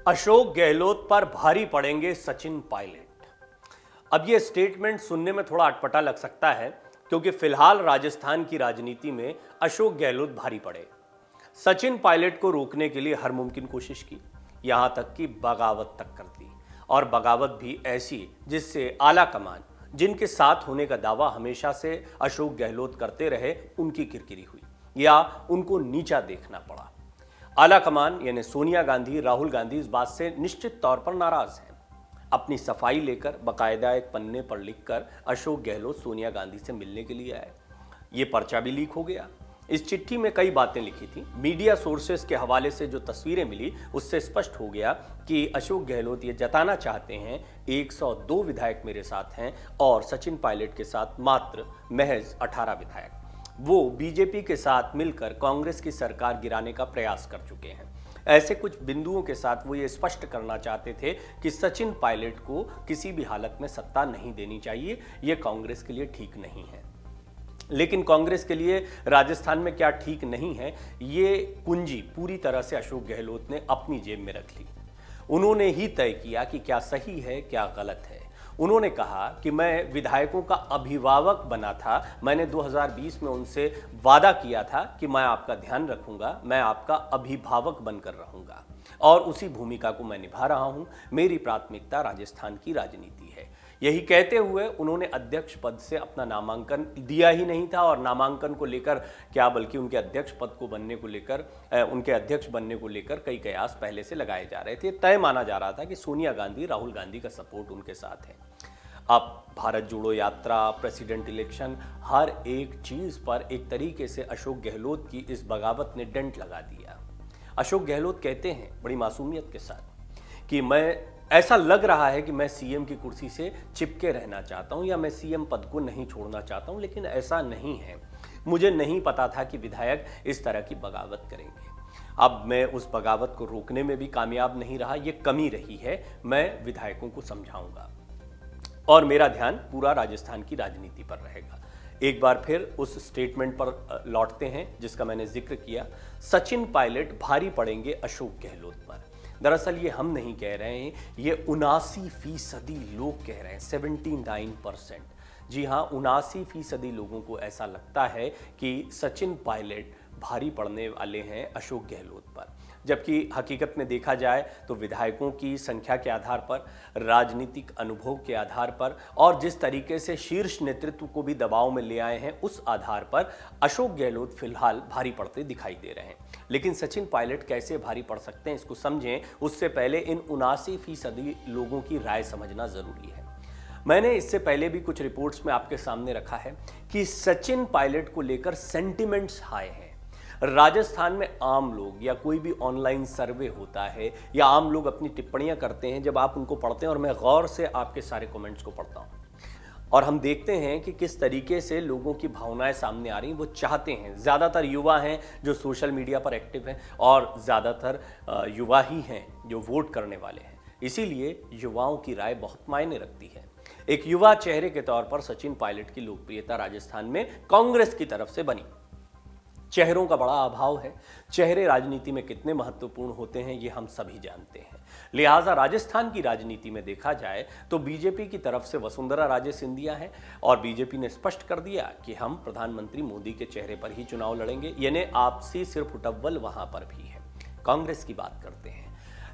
अशोक गहलोत पर भारी पड़ेंगे सचिन पायलट। अब यह स्टेटमेंट सुनने में थोड़ा अटपटा लग सकता है क्योंकि फिलहाल राजस्थान की राजनीति में अशोक गहलोत भारी पड़े। सचिन पायलट को रोकने के लिए हर मुमकिन कोशिश की, यहां तक कि बगावत तक कर दी, और बगावत भी ऐसी जिससे आला कमान, जिनके साथ होने का दावा हमेशा से अशोक गहलोत करते रहे, उनकी किरकिरी हुई या उनको नीचा देखना पड़ा। आला कमान यानी सोनिया गांधी, राहुल गांधी इस बात से निश्चित तौर पर नाराज हैं। अपनी सफाई लेकर बाकायदा एक पन्ने पर लिखकर अशोक गहलोत सोनिया गांधी से मिलने के लिए आए। ये पर्चा भी लीक हो गया। इस चिट्ठी में कई बातें लिखी थी। मीडिया सोर्सेस के हवाले से जो तस्वीरें मिली उससे स्पष्ट हो गया कि अशोक गहलोत ये जताना चाहते हैं 102 विधायक मेरे साथ हैं और सचिन पायलट के साथ मात्र महज 18 विधायक। वो बीजेपी के साथ मिलकर कांग्रेस की सरकार गिराने का प्रयास कर चुके हैं। ऐसे कुछ बिंदुओं के साथ वो ये स्पष्ट करना चाहते थे कि सचिन पायलट को किसी भी हालत में सत्ता नहीं देनी चाहिए, ये कांग्रेस के लिए ठीक नहीं है। लेकिन कांग्रेस के लिए राजस्थान में क्या ठीक नहीं है, ये कुंजी पूरी तरह से अशोक गहलोत ने अपनी जेब में रख ली। उन्होंने ही तय किया कि क्या सही है क्या गलत है। उन्होंने कहा कि मैं विधायकों का अभिभावक बना था, मैंने 2020 में उनसे वादा किया था कि मैं आपका ध्यान रखूंगा, मैं आपका अभिभावक बनकर रहूंगा और उसी भूमिका को मैं निभा रहा हूं। मेरी प्राथमिकता राजस्थान की राजनीति है। यही कहते हुए उन्होंने अध्यक्ष पद से अपना नामांकन दिया ही नहीं था, और नामांकन को लेकर क्या बल्कि उनके अध्यक्ष पद को बनने को लेकर, उनके अध्यक्ष बनने को लेकर कई कयास पहले से लगाए जा रहे थे। तय माना जा रहा था कि सोनिया गांधी, राहुल गांधी का सपोर्ट उनके साथ है। अब भारत जोड़ो यात्रा, प्रेसिडेंट इलेक्शन, हर एक चीज पर एक तरीके से अशोक गहलोत की इस बगावत ने डेंट लगा दिया। अशोक गहलोत कहते हैं बड़ी मासूमियत के साथ कि मैं, ऐसा लग रहा है कि मैं सीएम की कुर्सी से चिपके रहना चाहता हूं या मैं सीएम पद को नहीं छोड़ना चाहता हूं, लेकिन ऐसा नहीं है। मुझे नहीं पता था कि विधायक इस तरह की बगावत करेंगे। अब मैं उस बगावत को रोकने में भी कामयाब नहीं रहा, ये कमी रही है। मैं विधायकों को समझाऊंगा और मेरा ध्यान पूरा राजस्थान की राजनीति पर रहेगा। एक बार फिर उस स्टेटमेंट पर लौटते हैं जिसका मैंने जिक्र किया। सचिन पायलट भारी पड़ेंगे अशोक गहलोत पर। दरअसल ये हम नहीं कह रहे हैं, ये 79% लोग कह रहे हैं, 79%। जी हाँ, 79% लोगों को ऐसा लगता है कि सचिन पायलट भारी पड़ने वाले हैं अशोक गहलोत पर। जबकि हकीकत में देखा जाए तो विधायकों की संख्या के आधार पर, राजनीतिक अनुभव के आधार पर और जिस तरीके से शीर्ष नेतृत्व को भी दबाव में ले आए हैं, उस आधार पर अशोक गहलोत फिलहाल भारी पड़ते दिखाई दे रहे हैं। लेकिन सचिन पायलट कैसे भारी पड़ सकते हैं, इसको समझें उससे पहले इन 79% लोगों की राय समझना जरूरी है। मैंने इससे पहले भी कुछ रिपोर्ट्स में आपके सामने रखा है कि सचिन पायलट को लेकर सेंटिमेंट्स हाई हैं। राजस्थान में आम लोग या कोई भी ऑनलाइन सर्वे होता है या आम लोग अपनी टिप्पणियां करते हैं, जब आप उनको पढ़ते हैं, और मैं गौर से आपके सारे कमेंट्स को पढ़ता हूं और हम देखते हैं कि किस तरीके से लोगों की भावनाएं सामने आ रही हैं। वो चाहते हैं, ज़्यादातर युवा हैं जो सोशल मीडिया पर एक्टिव हैं और ज़्यादातर युवा ही हैं जो वोट करने वाले हैं। इसीलिए युवाओं की राय बहुत मायने रखती है। एक युवा चेहरे के तौर पर सचिन पायलट की लोकप्रियता राजस्थान में कांग्रेस की तरफ से बनी। चेहरों का बड़ा अभाव है। चेहरे राजनीति में कितने महत्वपूर्ण होते हैं ये हम सभी जानते हैं। लिहाजा राजस्थान की राजनीति में देखा जाए तो बीजेपी की तरफ से वसुंधरा राजे सिंधिया है और बीजेपी ने स्पष्ट कर दिया कि हम प्रधानमंत्री मोदी के चेहरे पर ही चुनाव लड़ेंगे, यानी आपसी सिर्फ उटव्वल वहां पर भी है। कांग्रेस की बात करते हैं।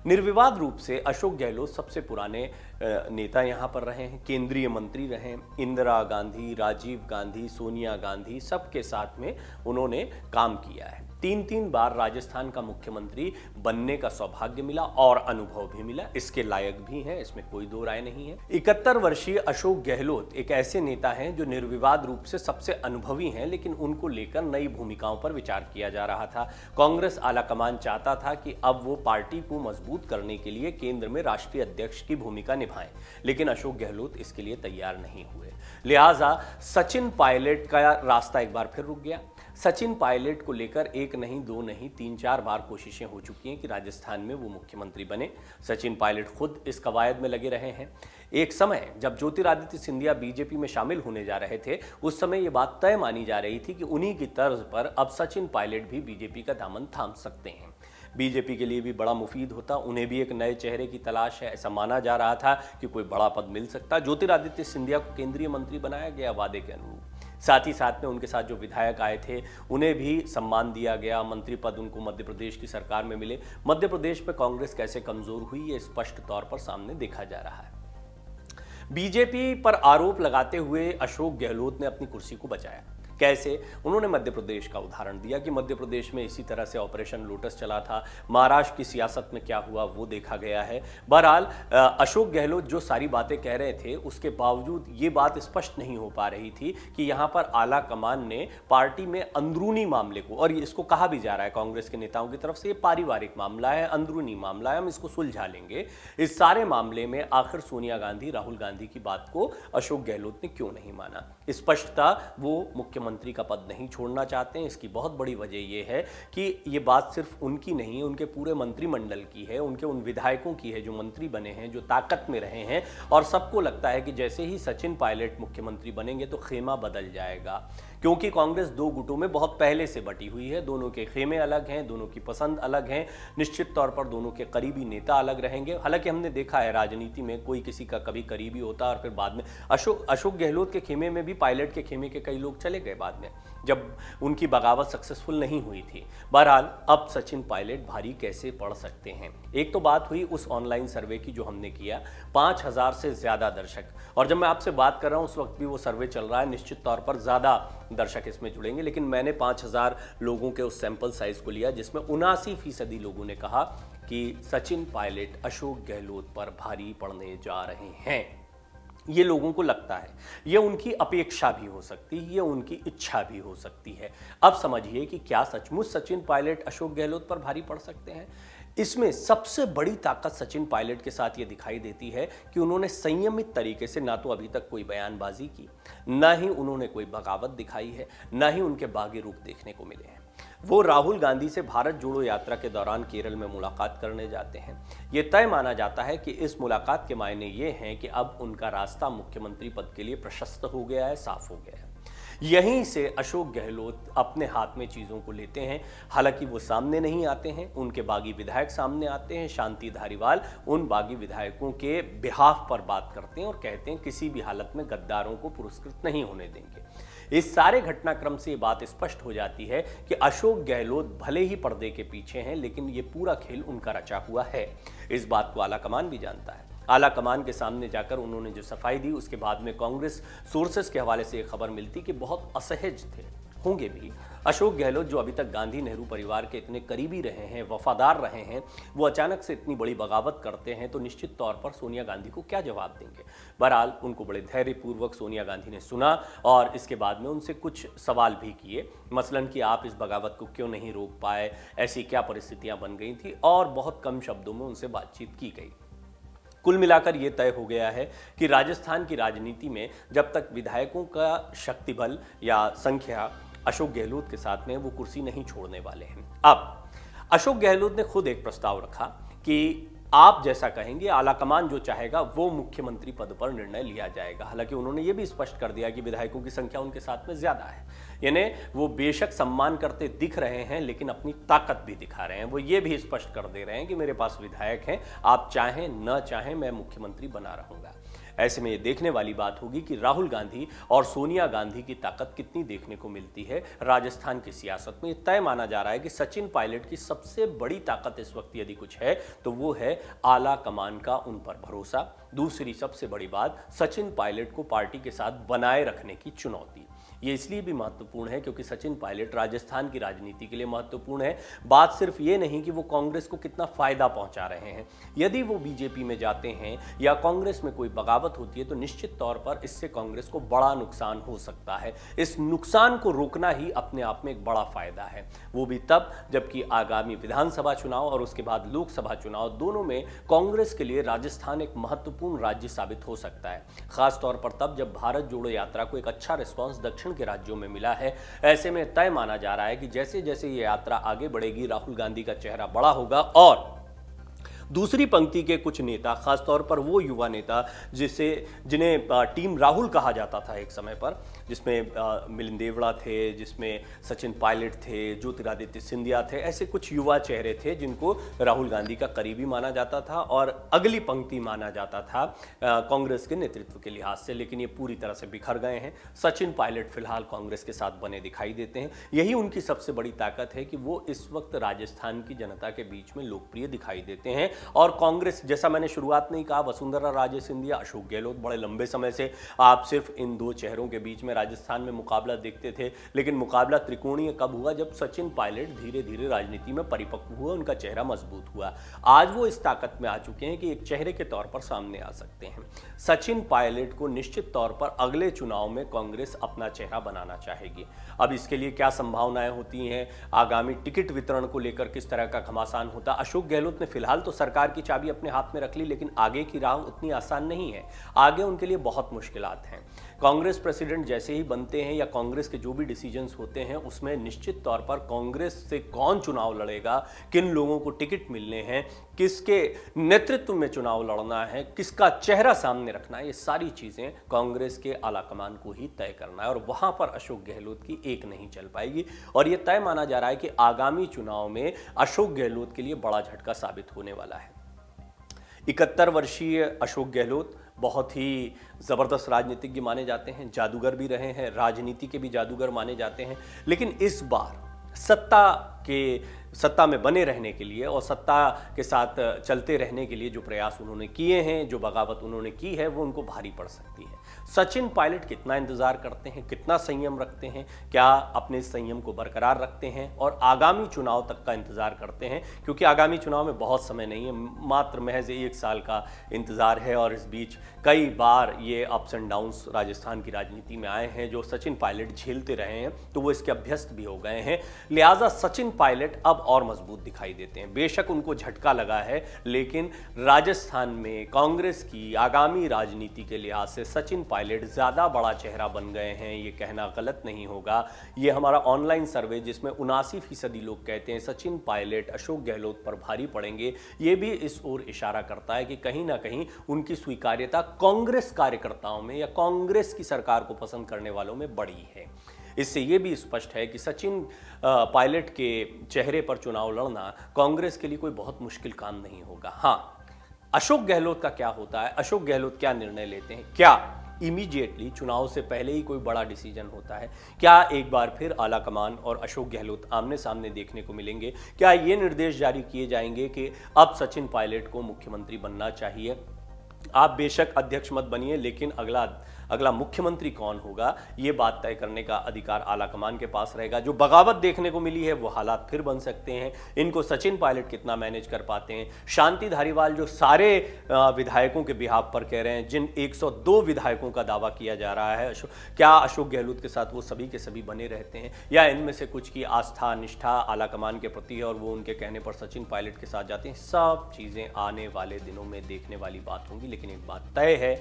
निर्विवाद रूप से अशोक गहलोत सबसे पुराने नेता यहाँ पर रहे हैं, केंद्रीय मंत्री रहे हैं। इंदिरा गांधी, राजीव गांधी, सोनिया गांधी सबके साथ में उन्होंने काम किया है। 3 बार राजस्थान का मुख्यमंत्री बनने का सौभाग्य मिला और अनुभव भी मिला, इसके लायक भी हैं, इसमें कोई दो राय नहीं है। 71 वर्षीय अशोक गहलोत एक ऐसे नेता हैं जो निर्विवाद रूप से सबसे अनुभवी हैं, लेकिन उनको लेकर नई भूमिकाओं पर विचार किया जा रहा था। कांग्रेस आलाकमान चाहता था कि अब वो पार्टी को मजबूत करने के लिए केंद्र में राष्ट्रीय अध्यक्ष की भूमिका निभाएं, लेकिन अशोक गहलोत इसके लिए तैयार नहीं हुए। लिहाजा सचिन पायलट का रास्ता एक बार फिर रुक गया। सचिन पायलट को लेकर एक नहीं, दो नहीं, 3-4 बार कोशिशें हो चुकी हैं कि राजस्थान में वो मुख्यमंत्री बने। सचिन पायलट खुद इस कवायद में लगे रहे हैं। एक समय जब ज्योतिरादित्य सिंधिया बीजेपी में शामिल होने जा रहे थे, उस समय ये बात तय मानी जा रही थी कि उन्हीं की तर्ज पर अब सचिन पायलट भी बीजेपी का दामन थाम सकते हैं। बीजेपी के लिए भी बड़ा मुफीद होता, उन्हें भी एक नए चेहरे की तलाश है। ऐसा माना जा रहा था कि कोई बड़ा पद मिल सकता। ज्योतिरादित्य सिंधिया को केंद्रीय मंत्री बनाया गया वादे के अनुरूप। साथ ही साथ में उनके साथ जो विधायक आए थे उन्हें भी सम्मान दिया गया, मंत्री पद उनको मध्य प्रदेश की सरकार में मिले। मध्य प्रदेश में कांग्रेस कैसे कमजोर हुई ये स्पष्ट तौर पर सामने देखा जा रहा है। बीजेपी पर आरोप लगाते हुए अशोक गहलोत ने अपनी कुर्सी को बचाया। कैसे? उन्होंने मध्य प्रदेश का उदाहरण दिया कि मध्य प्रदेश में इसी तरह से ऑपरेशन लोटस चला था। महाराष्ट्र की सियासत में क्या हुआ वो देखा गया है। बहरहाल अशोक गहलोत जो सारी बातें कह रहे थे उसके बावजूद ये बात स्पष्ट नहीं हो पा रही थी कि यहाँ पर आला कमान ने पार्टी में अंदरूनी मामले को, और इसको कहा भी जा रहा है कांग्रेस के नेताओं की तरफ से, ये पारिवारिक मामला है, अंदरूनी मामला है, हम इसको सुलझा लेंगे। इस सारे मामले में आखिर सोनिया गांधी, राहुल गांधी की बात को अशोक गहलोत ने क्यों नहीं माना? स्पष्टता वो मुख्यमंत्री का पद नहीं छोड़ना चाहते हैं। इसकी बहुत बड़ी वजह यह है कि ये बात सिर्फ उनकी नहीं है, उनके पूरे मंत्रिमंडल की है, उनके उन विधायकों की है जो मंत्री बने हैं, जो ताकत में रहे हैं। और सबको लगता है कि जैसे ही सचिन पायलट मुख्यमंत्री बनेंगे तो खेमा बदल जाएगा, क्योंकि कांग्रेस दो गुटों में बहुत पहले से बटी हुई है। दोनों के खेमे अलग हैं, दोनों की पसंद अलग हैं, निश्चित तौर पर दोनों के करीबी नेता अलग रहेंगे। हालांकि हमने देखा है राजनीति में कोई किसी का कभी करीबी होता और फिर बाद में अशोक गहलोत के खेमे में भी पायलट के खेमे के कई लोग चले गए बाद में, जब उनकी बगावत सक्सेसफुल नहीं हुई थी। बहरहाल अब सचिन पायलट भारी कैसे पड़ सकते हैं? एक तो बात हुई उस ऑनलाइन सर्वे की जो हमने किया, 5000 से ज्यादा दर्शक, और जब मैं आपसे बात कर रहा हूं उस वक्त भी वो सर्वे चल रहा है, निश्चित तौर पर ज्यादा दर्शक इसमें जुड़ेंगे, लेकिन मैंने 5000 लोगों के उस सैंपल साइज को लिया जिसमें 79% लोगों ने कहा कि सचिन पायलट अशोक गहलोत पर भारी पड़ने जा रहे हैं। ये लोगों को लगता है, ये उनकी अपेक्षा भी हो सकती है, ये उनकी इच्छा भी हो सकती है। अब समझिए कि क्या सचमुच सचिन पायलट अशोक गहलोत पर भारी पड़ सकते हैं? इसमें सबसे बड़ी ताकत सचिन पायलट के साथ ये दिखाई देती है कि उन्होंने संयमित तरीके से ना तो अभी तक कोई बयानबाजी की, ना ही उन्होंने कोई बगावत दिखाई है, ना ही उनके बागी रूप देखने को मिले हैं। वो राहुल गांधी से भारत जोड़ो यात्रा के दौरान केरल में मुलाकात करने जाते हैं। ये तय माना जाता है कि इस मुलाकात के मायने ये हैं कि अब उनका रास्ता मुख्यमंत्री पद के लिए प्रशस्त हो गया है, साफ हो गया है। यहीं से अशोक गहलोत अपने हाथ में चीज़ों को लेते हैं। हालांकि वो सामने नहीं आते हैं, उनके बागी विधायक सामने आते हैं। शांति धारीवाल उन बागी विधायकों के बिहाफ पर बात करते हैं और कहते हैं किसी भी हालत में गद्दारों को पुरस्कृत नहीं होने देंगे। इस सारे घटनाक्रम से ये बात स्पष्ट हो जाती है कि अशोक गहलोत भले ही पर्दे के पीछे हैं, लेकिन ये पूरा खेल उनका रचा हुआ है। इस बात को आला कमान भी जानता है। आला कमान के सामने जाकर उन्होंने जो सफाई दी, उसके बाद में कांग्रेस सोर्सेस के हवाले से एक खबर मिलती कि बहुत असहज थे, होंगे भी। अशोक गहलोत जो अभी तक गांधी नेहरू परिवार के इतने करीबी रहे हैं, वफादार रहे हैं, वो अचानक से इतनी बड़ी बगावत करते हैं तो निश्चित तौर पर सोनिया गांधी को क्या जवाब देंगे? बहरहाल उनको बड़े धैर्यपूर्वक सोनिया गांधी ने सुना और इसके बाद में उनसे कुछ सवाल भी किए, मसलन कि आप इस बगावत को क्यों नहीं रोक पाए, ऐसी क्या परिस्थितियां बन गई थी, और बहुत कम शब्दों में उनसे बातचीत की गई। कुल मिलाकर यह तय हो गया है कि राजस्थान की राजनीति में जब तक विधायकों का शक्ति बल या संख्या अशोक गहलोत के साथ में, वो कुर्सी नहीं छोड़ने वाले हैं। अब अशोक गहलोत ने खुद एक प्रस्ताव रखा कि आप जैसा कहेंगे, आलाकमान जो चाहेगा वो मुख्यमंत्री पद पर निर्णय लिया जाएगा। हालांकि उन्होंने ये भी स्पष्ट कर दिया कि विधायकों की संख्या उनके साथ में ज्यादा है, यानी वो बेशक सम्मान करते दिख रहे हैं लेकिन अपनी ताकत भी दिखा रहे हैं। वो ये भी स्पष्ट कर दे रहे हैं कि मेरे पास विधायक हैं, आप चाहें न चाहें मैं मुख्यमंत्री बना रहूंगा। ऐसे में ये देखने वाली बात होगी कि राहुल गांधी और सोनिया गांधी की ताकत कितनी देखने को मिलती है राजस्थान की सियासत में। तय माना जा रहा है कि सचिन पायलट की सबसे बड़ी ताकत इस वक्त यदि कुछ है तो वो है आला कमान का उन पर भरोसा। दूसरी सबसे बड़ी बात, सचिन पायलट को पार्टी के साथ बनाए रखने की चुनौती। ये इसलिए भी महत्वपूर्ण है क्योंकि सचिन पायलट राजस्थान की राजनीति के लिए महत्वपूर्ण है। बात सिर्फ ये नहीं कि वो कांग्रेस को कितना फायदा पहुंचा रहे हैं, यदि वो बीजेपी में जाते हैं या कांग्रेस में कोई बगावत होती है तो निश्चित तौर पर इससे कांग्रेस को बड़ा नुकसान हो सकता है। इस नुकसान को रोकना ही अपने आप में एक बड़ा फायदा है, वो भी तब जबकि आगामी विधानसभा चुनाव और उसके बाद लोकसभा चुनाव दोनों में कांग्रेस के लिए राजस्थान एक महत्वपूर्ण राज्य साबित हो सकता है। खासतौर पर तब जब भारत जोड़ो यात्रा को एक अच्छा रिस्पॉन्स दक्षिण के राज्यों में मिला है। ऐसे में तय माना जा रहा है कि जैसे जैसे ये यात्रा आगे बढ़ेगी राहुल गांधी का चेहरा बड़ा होगा और दूसरी पंक्ति के कुछ नेता, खासतौर पर वो युवा नेता जिन्हें टीम राहुल कहा जाता था एक समय पर, जिसमें मिलिंद देवड़ा थे, जिसमें सचिन पायलट थे, ज्योतिरादित्य सिंधिया थे, ऐसे कुछ युवा चेहरे थे जिनको राहुल गांधी का करीबी माना जाता था और अगली पंक्ति माना जाता था कांग्रेस के नेतृत्व के लिहाज से। लेकिन ये पूरी तरह से बिखर गए हैं। सचिन पायलट फिलहाल कांग्रेस के साथ बने दिखाई देते हैं। यही उनकी सबसे बड़ी ताकत है कि वो इस वक्त राजस्थान की जनता के बीच में लोकप्रिय दिखाई देते हैं। और कांग्रेस, जैसा मैंने शुरुआत में ही कहा, वसुंधरा राजे सिंधिया, अशोक गहलोत, बड़े लंबे समय से आप सिर्फ इन दो चेहरों के बीच में राजस्थान में मुकाबला देखते थे। लेकिन मुकाबला त्रिकोणीय कब हुआ? जब सचिन पायलट धीरे धीरे राजनीति में परिपक्व हुए, उनका चेहरा मजबूत हुआ। आज वो इस ताकत में आ चुके हैं कि एक चेहरे के तौर पर सामने आ सकते हैं। सचिन पायलट को निश्चित तौर पर अगले चुनाव में कांग्रेस अपना चेहरा बनाना चाहेगी। अब इसके लिए क्या संभावनाएं होती हैं, आगामी टिकट वितरण को लेकर किस तरह का घमासान होता? अशोक गहलोत ने फिलहाल तो सरकार की चाबी अपने हाथ में रख ली, लेकिन आगे की राह उतनी आसान नहीं है। आगे उनके लिए बहुत मुश्किलात हैं। कांग्रेस प्रेसिडेंट जैसे ही बनते हैं या कांग्रेस के जो भी डिसीजंस होते हैं, उसमें निश्चित तौर पर कांग्रेस से कौन चुनाव लड़ेगा, किन लोगों को टिकट मिलने हैं, किसके नेतृत्व में चुनाव लड़ना है, किसका चेहरा सामने रखना है, ये सारी चीजें कांग्रेस के आलाकमान को ही तय करना है। और वहां पर अशोक गहलोत की एक नहीं चल पाएगी। और यह तय माना जा रहा है कि आगामी चुनाव में अशोक गहलोत के लिए बड़ा झटका साबित होने वाला है। 71 वर्षीय अशोक गहलोत बहुत ही ज़बरदस्त राजनीतिज्ञ माने जाते हैं, जादूगर भी रहे हैं, राजनीति के भी जादूगर माने जाते हैं। लेकिन इस बार सत्ता में बने रहने के लिए और सत्ता के साथ चलते रहने के लिए जो प्रयास उन्होंने किए हैं, जो बगावत उन्होंने की है, वो उनको भारी पड़ सकती है। सचिन पायलट कितना इंतजार करते हैं, कितना संयम रखते हैं, क्या अपने संयम को बरकरार रखते हैं और आगामी चुनाव तक का इंतजार करते हैं? क्योंकि आगामी चुनाव में बहुत समय नहीं है, मात्र महज 1 साल का इंतजार है। और इस बीच कई बार ये अप्स एंड डाउन्स राजस्थान की राजनीति में आए हैं जो सचिन पायलट झेलते रहे हैं, तो वो इसके अभ्यस्त भी हो गए हैं। लिहाजा सचिन पायलट अब और मजबूत दिखाई देते हैं। बेशक उनको झटका लगा है, लेकिन राजस्थान में कांग्रेस की आगामी राजनीति के लिहाज से सचिन पायलट ज्यादा बड़ा चेहरा बन गए हैं, ये कहना गलत नहीं होगा। ये हमारा ऑनलाइन सर्वे, जिसमें 79% लोग कहते हैं सचिन पायलट अशोक गहलोत पर भारी पड़ेंगे, ये भी इस ओर इशारा करता है कि कहीं ना कहीं उनकी स्वीकार्यता कांग्रेस कार्यकर्ताओं में या कांग्रेस की सरकार को पसंद करने वालों में बड़ी है। इससे यह भी स्पष्ट है कि सचिन पायलट के चेहरे पर चुनाव लड़ना कांग्रेस के लिए कोई बहुत मुश्किल काम नहीं होगा। हाँ, अशोक गहलोत का क्या होता है, अशोक गहलोत क्या निर्णय लेते हैं, क्या इमीडिएटली चुनाव से पहले ही कोई बड़ा डिसीजन होता है, क्या एक बार फिर आलाकमान और अशोक गहलोत आमने सामने देखने को मिलेंगे, क्या ये निर्देश जारी किए जाएंगे कि अब सचिन पायलट को मुख्यमंत्री बनना चाहिए? आप बेशक अध्यक्ष मत बनिए, लेकिन अगला मुख्यमंत्री कौन होगा, ये बात तय करने का अधिकार आलाकमान के पास रहेगा। जो बगावत देखने को मिली है वो हालात फिर बन सकते हैं। इनको सचिन पायलट कितना मैनेज कर पाते हैं। शांति धारीवाल जो सारे विधायकों के बिहाफ पर कह रहे हैं, जिन 102 विधायकों का दावा किया जा रहा है, क्या अशोक गहलोत के साथ वो सभी के सभी बने रहते हैं, या इनमें से कुछ की आस्था निष्ठा आलाकमान के प्रति है और वो उनके कहने पर सचिन पायलट के साथ जाते हैं? सब चीज़ें आने वाले दिनों में देखने वाली बात होंगी। लेकिन एक बात तय है,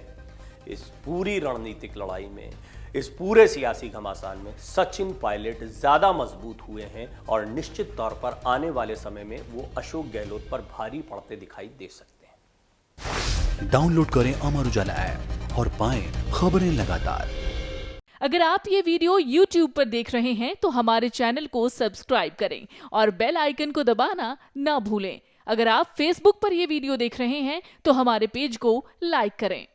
इस पूरी रणनीतिक लड़ाई में, इस पूरे सियासी घमासान में सचिन पायलट ज्यादा मजबूत हुए हैं और निश्चित तौर पर आने वाले समय में वो अशोक गहलोत पर भारी पड़ते दिखाई दे सकते हैं। डाउनलोड करें अमर उजाला ऐप और पाएं खबरें लगातार। अगर आप ये वीडियो YouTube पर देख रहे हैं तो हमारे चैनल को सब्सक्राइब करें और बेल आइकन को दबाना ना भूलें। अगर आप Facebook पर ये वीडियो देख रहे हैं तो हमारे पेज को लाइक करें।